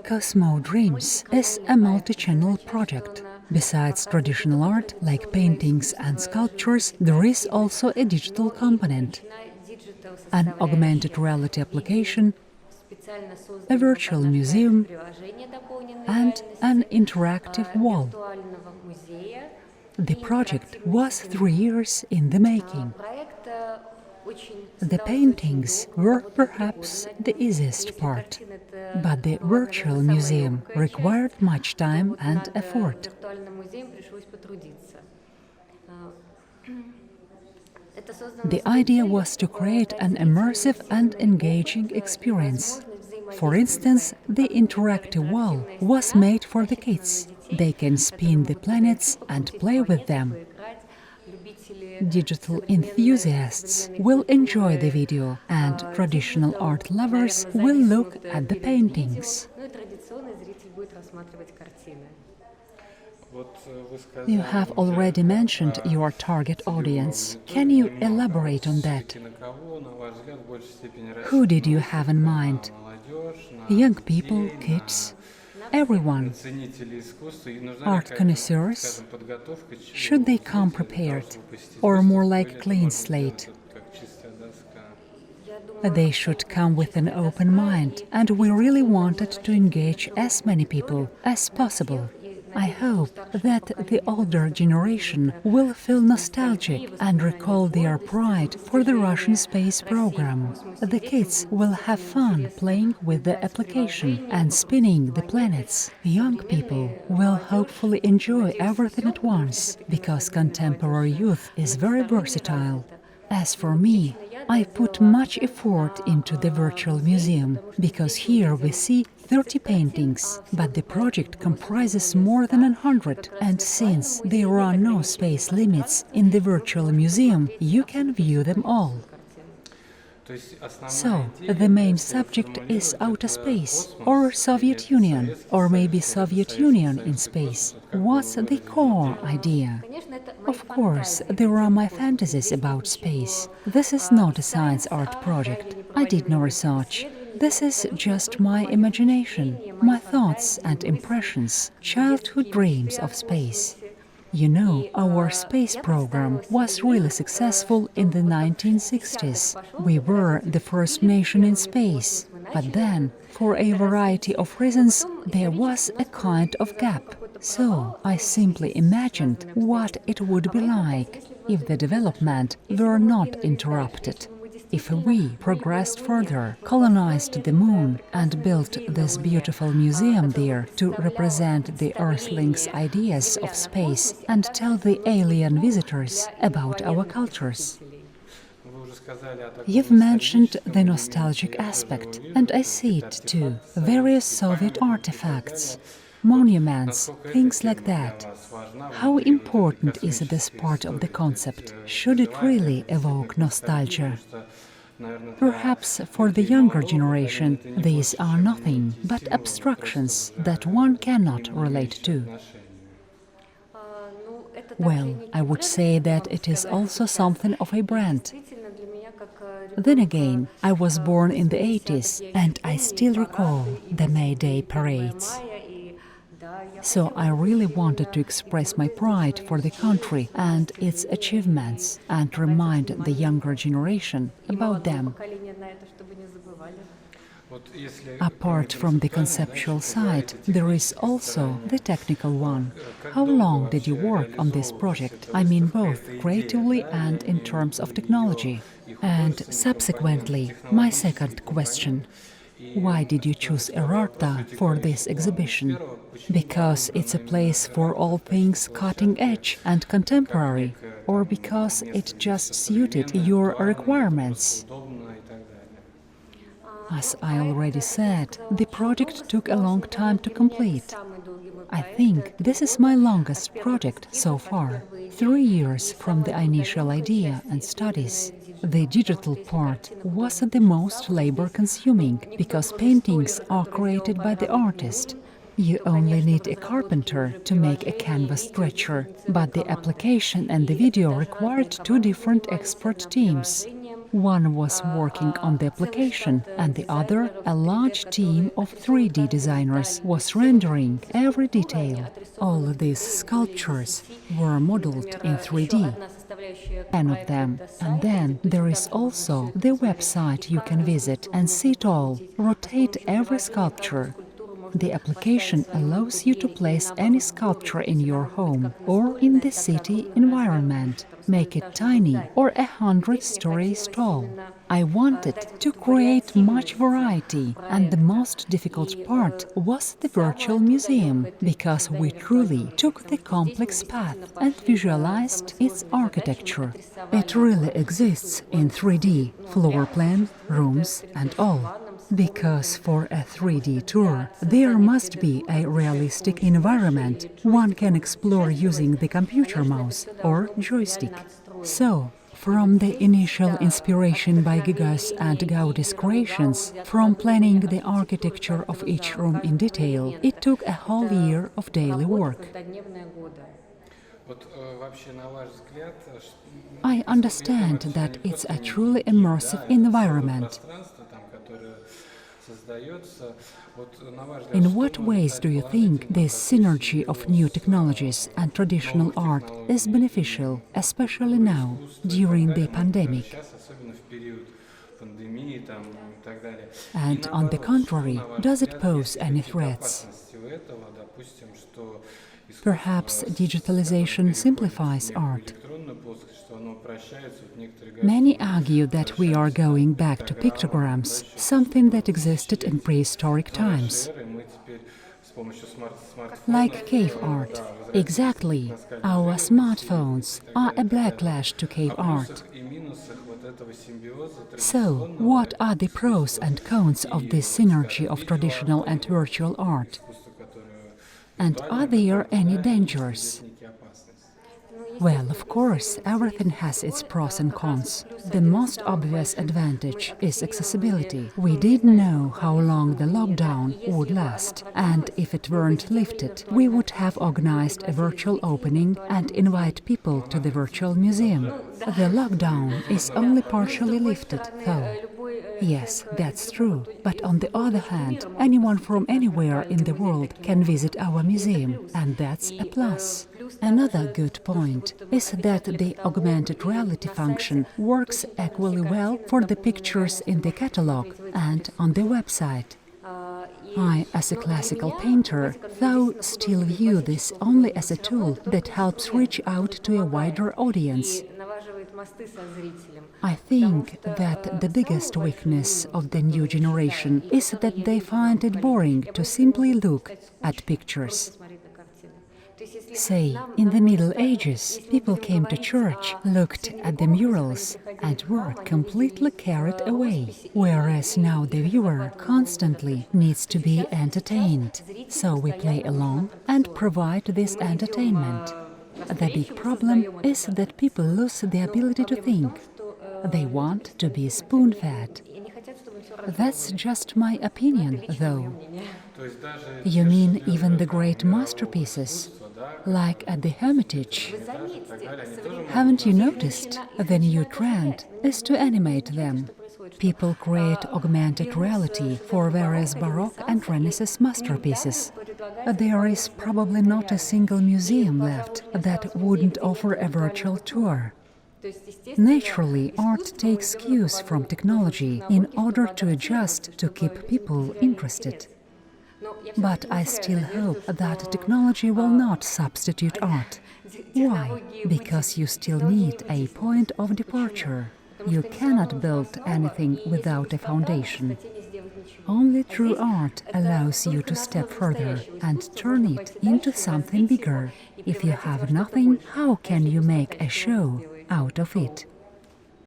Cosmodreams is a multi-channel project. Besides traditional art, like paintings and sculptures, there is also a digital component, an augmented reality application, a virtual museum, and an interactive wall. The project was 3 years in the making. The paintings were perhaps the easiest part, but the virtual museum required much time and effort. The idea was to create an immersive and engaging experience. For instance, the interactive wall was made for the kids. They can spin the planets and play with them. Digital enthusiasts will enjoy the video, and traditional art lovers will look at the paintings. You have already mentioned your target audience. Can you elaborate on that? Who did you have in mind? Young people, kids, everyone? Art connoisseurs? Should they come prepared, or more like clean slate? They should come with an open mind, and we really wanted to engage as many people as possible. I hope that the older generation will feel nostalgic and recall their pride for the Russian space program. The kids will have fun playing with the application and spinning the planets. Young people will hopefully enjoy everything at once, because contemporary youth is very versatile. As for me, I put much effort into the virtual museum, because here we see 30 paintings, but the project comprises more than 100, and since there are no space limits in the virtual museum, you can view them all. So, the main subject is outer space, or Soviet Union, or maybe Soviet Union in space. What's the core idea? Of course, there are my fantasies about space. This is not a science art project. I did no research. This is just my imagination, my thoughts and impressions, childhood dreams of space. You know, our space program was really successful in the 1960s. We were the first nation in space. But then, for a variety of reasons, there was a kind of gap. So I simply imagined what it would be like if the development were not interrupted. If we progressed further, colonized the moon, and built this beautiful museum there to represent the Earthlings' ideas of space and tell the alien visitors about our cultures. You've mentioned the nostalgic aspect, and I see it too. Various Soviet artifacts, monuments, things like that. How important is this part of the concept? Should it really evoke nostalgia? Perhaps for the younger generation, these are nothing but abstractions that one cannot relate to. Well, I would say that it is also something of a brand. Then again, I was born in the 80s, and I still recall the May Day parades. So I really wanted to express my pride for the country and its achievements and remind the younger generation about them. Apart from the conceptual side, there is also the technical one. How long did you work on this project? I mean both creatively and in terms of technology. And subsequently, my second question. Why did you choose Erarta for this exhibition? Because it's a place for all things cutting-edge and contemporary, or because it just suited your requirements? As I already said, the project took a long time to complete. I think this is my longest project so far, 3 years from the initial idea and studies. The digital part was the most labor-consuming, because paintings are created by the artist. You only need a carpenter to make a canvas stretcher, but the application and the video required 2 different expert teams. One was working on the application, and the other, a large team of 3D designers, was rendering every detail. All these sculptures were modeled in 3D, 10 of them. And then there is also the website you can visit and see it all, rotate every sculpture. The application allows you to place any sculpture in your home or in the city environment, make it tiny or 100 stories tall. I wanted to create much variety, and the most difficult part was the virtual museum, because we truly took the complex path and visualized its architecture. It really exists in 3D, floor plan, rooms and all. Because for a 3D tour, there must be a realistic environment one can explore using the computer mouse or joystick. So, from the initial inspiration by Gigas and Gaudi's creations, from planning the architecture of each room in detail, it took a whole year of daily work. I understand that it's a truly immersive environment. In what ways do you think this synergy of new technologies and traditional art is beneficial, especially now, during the pandemic? And on the contrary, does it pose any threats? Perhaps digitalization simplifies art. Many argue that we are going back to pictograms, something that existed in prehistoric times. Like cave art. Exactly. Our smartphones are a backlash to cave art. So, what are the pros and cons of this synergy of traditional and virtual art? And are there any dangers? Well, of course, everything has its pros and cons. The most obvious advantage is accessibility. We didn't know how long the lockdown would last, and if it weren't lifted, we would have organized a virtual opening and invite people to the virtual museum. The lockdown is only partially lifted, though. Yes, that's true. But on the other hand, anyone from anywhere in the world can visit our museum, and that's a plus. Another good point is that the augmented reality function works equally well for the pictures in the catalogue and on the website. I, as a classical painter, though still view this only as a tool that helps reach out to a wider audience. I think that the biggest weakness of the new generation is that they find it boring to simply look at pictures. Say, in the Middle Ages, people came to church, looked at the murals, and were completely carried away, whereas now the viewer constantly needs to be entertained. So we play along and provide this entertainment. The big problem is that people lose the ability to think. They want to be spoon-fed. That's just my opinion, though. You mean even the great masterpieces, like at the Hermitage? Haven't you noticed? The new trend is to animate them. People create augmented reality for various Baroque and Renaissance masterpieces. There is probably not a single museum left that wouldn't offer a virtual tour. Naturally, art takes cues from technology in order to adjust to keep people interested. But I still hope that technology will not substitute art. Why? Because you still need a point of departure. You cannot build anything without a foundation. Only true art allows you to step further and turn it into something bigger. If you have nothing, how can you make a show out of it?